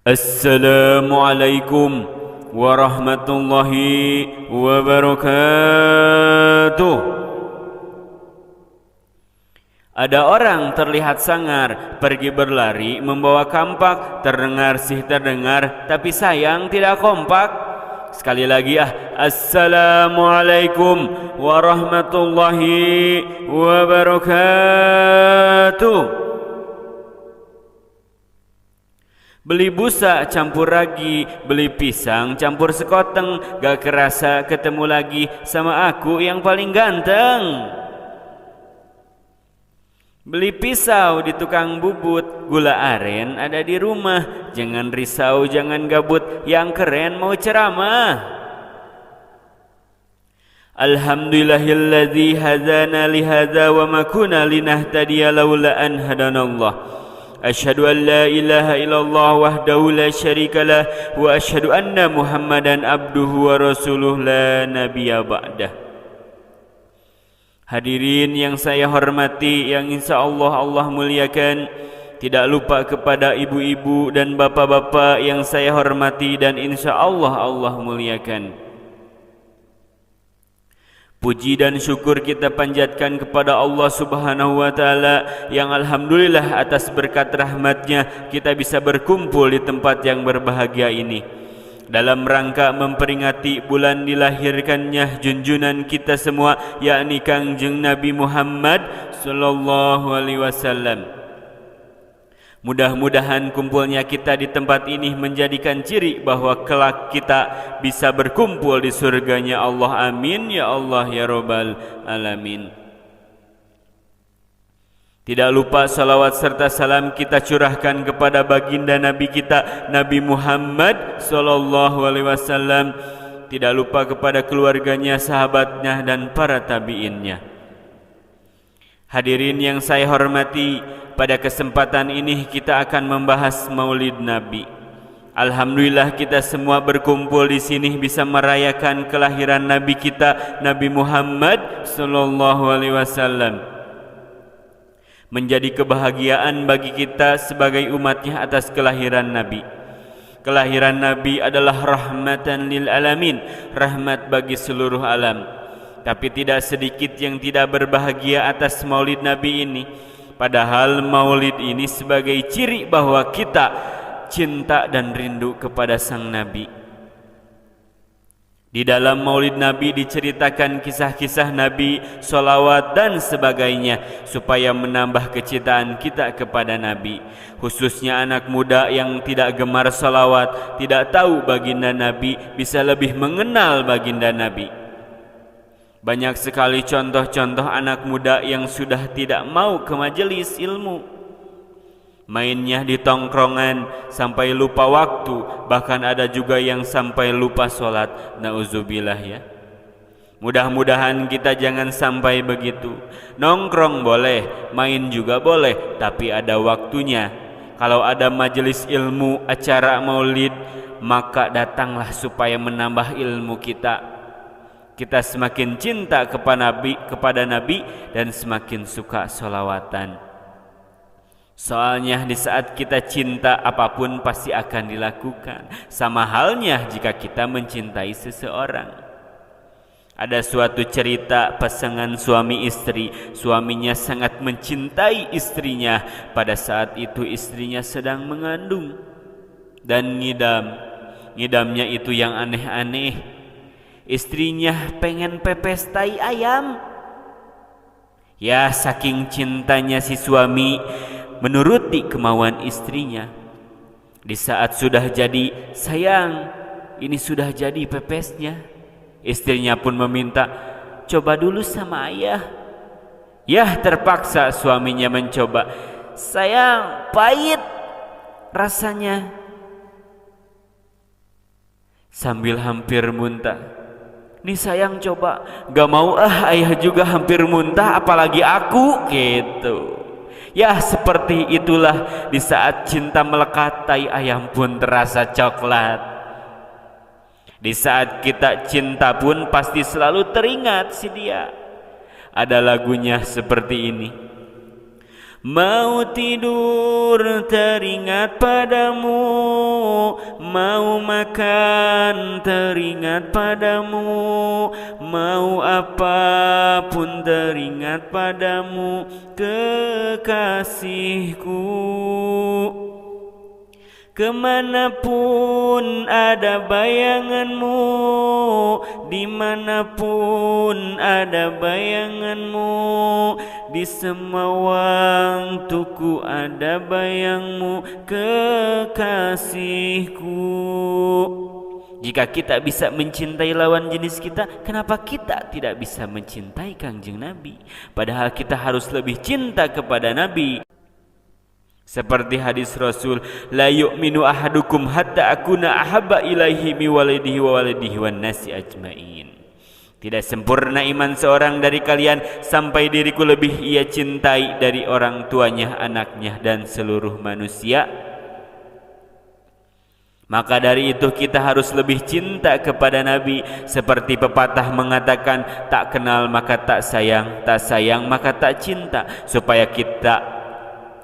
Assalamualaikum warahmatullahi wabarakatuh. Ada orang terlihat sangar, pergi berlari, membawa kampak, terdengar tapi sayang tidak kompak. Sekali lagi Assalamualaikum warahmatullahi wabarakatuh. Beli busa campur ragi, beli pisang campur sekoteng, gak kerasa ketemu lagi sama aku yang paling ganteng. Beli pisau di tukang bubut, gula aren ada di rumah, jangan risau, jangan gabut, yang keren mau ceramah. Alhamdulillahilladzi hadana lihadza wa ma kunna linahtadiya laula an hadanallah. Asyhadu an la ilaha illallah wahdahu la syarika lah wa asyhadu anna Muhammadan abduhu wa rasuluh la nabiyya ba'dah. Hadirin yang saya hormati, yang insyaallah Allah muliakan, tidak lupa kepada ibu-ibu dan bapak-bapak yang saya hormati dan insyaallah Allah muliakan. Puji dan syukur kita panjatkan kepada Allah Subhanahu wa Ta'ala yang alhamdulillah atas berkat rahmatnya kita bisa berkumpul di tempat yang berbahagia ini dalam rangka memperingati bulan dilahirkannya junjunan kita semua, yakni Kangjeng Nabi Muhammad sallallahu alaihi wasallam. Mudah-mudahan kumpulnya kita di tempat ini menjadikan ciri bahwa kelak kita bisa berkumpul di surganya Allah. Amin ya Allah ya Rabbal Alamin. Tidak lupa salawat serta salam kita curahkan kepada baginda Nabi kita Nabi Muhammad sallallahu alaihi wasallam. Tidak lupa kepada keluarganya, sahabatnya dan para tabi'innya. Hadirin yang saya hormati, pada kesempatan ini kita akan membahas Maulid Nabi. Alhamdulillah kita semua berkumpul di sini bisa merayakan kelahiran Nabi kita Nabi Muhammad sallallahu alaihi wasallam. Menjadi kebahagiaan bagi kita sebagai umatnya atas kelahiran Nabi. Kelahiran Nabi adalah rahmatan lil alamin, rahmat bagi seluruh alam. Tapi tidak sedikit yang tidak berbahagia atas Maulid Nabi ini. Padahal Maulid ini sebagai ciri bahwa kita cinta dan rindu kepada sang Nabi. Di dalam Maulid Nabi diceritakan kisah-kisah Nabi, sholawat dan sebagainya supaya menambah kecintaan kita kepada Nabi. Khususnya anak muda yang tidak gemar sholawat, tidak tahu baginda Nabi, bisa lebih mengenal baginda Nabi. Banyak sekali contoh-contoh anak muda yang sudah tidak mau ke majelis ilmu. Mainnya di tongkrongan sampai lupa waktu, bahkan ada juga yang sampai lupa sholat. Nauzubillah ya. Mudah-mudahan kita jangan sampai begitu. Nongkrong boleh, main juga boleh, tapi ada waktunya. Kalau ada majelis ilmu, acara maulid, maka datanglah supaya menambah ilmu kita. Kita semakin cinta kepada Nabi dan semakin suka sholawatan. Soalnya di saat kita cinta, apapun pasti akan dilakukan. Sama halnya jika kita mencintai seseorang. Ada suatu cerita pasangan suami istri. Suaminya sangat mencintai istrinya. Pada saat itu istrinya sedang mengandung dan ngidam. Ngidamnya itu yang aneh-aneh. Istrinya pengen pepes tai ayam. Ya, saking cintanya si suami menuruti kemauan istrinya. Di saat sudah jadi, sayang, ini sudah jadi pepesnya. Istrinya pun meminta, coba dulu sama ayah. Ya, terpaksa suaminya mencoba. Sayang, pahit rasanya. Sambil hampir muntah, nih sayang coba, gak mau ayah juga hampir muntah apalagi aku gitu. Ya seperti itulah di saat cinta melekat, tai ayam pun terasa coklat. Di saat kita cinta pun pasti selalu teringat si dia. Ada lagunya seperti ini. Mau tidur teringat padamu, mau makan teringat padamu, mau apapun teringat padamu, kekasihku. Kemanapun ada bayanganmu, dimanapun ada bayanganmu, di semua waktuku ada bayangmu, kekasihku. Jika kita bisa mencintai lawan jenis kita, kenapa kita tidak bisa mencintai Kangjeng Nabi? Padahal kita harus lebih cinta kepada Nabi. Seperti hadis Rasul, la yu'minu ahadukum hatta akuna ahabba ilaihi mi walidihi wa walidihi wan nasi ajmain. Tidak sempurna iman seorang dari kalian sampai diriku lebih ia cintai dari orang tuanya, anaknya, dan seluruh manusia. Maka dari itu kita harus lebih cinta kepada Nabi. Seperti pepatah mengatakan, tak kenal maka tak sayang maka tak cinta. Supaya kita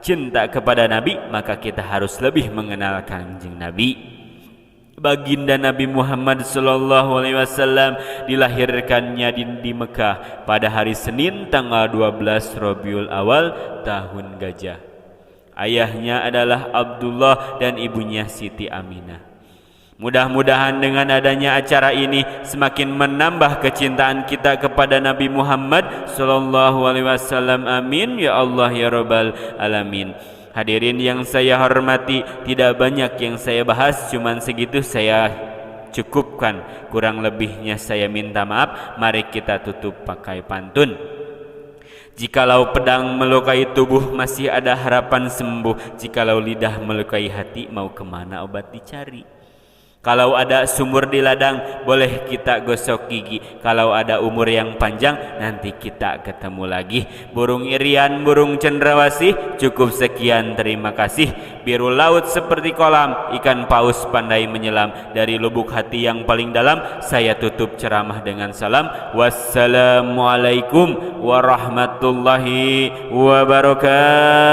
cinta kepada Nabi, maka kita harus lebih mengenal Kangjeng Nabi. Baginda Nabi Muhammad SAW dilahirkannya di Mekah pada hari Senin tanggal 12 Rabiul Awal tahun Gajah. Ayahnya adalah Abdullah dan ibunya Siti Aminah. Mudah-mudahan dengan adanya acara ini semakin menambah kecintaan kita kepada Nabi Muhammad SAW. Amin ya Allah ya Rabbal Alamin. Hadirin yang saya hormati, tidak banyak yang saya bahas, cuman segitu saya cukupkan. Kurang lebihnya saya minta maaf. Mari kita tutup pakai pantun. Jikalau pedang melukai tubuh masih ada harapan sembuh. Jikalau lidah melukai hati mau kemana obat dicari. Kalau ada sumur di ladang boleh kita gosok gigi. Kalau ada umur yang panjang nanti kita ketemu lagi. Burung irian, burung cendrawasih, cukup sekian terima kasih. Biru laut seperti kolam, ikan paus pandai menyelam. Dari lubuk hati yang paling dalam saya tutup ceramah dengan salam. Wassalamualaikum warahmatullahi wabarakatuh.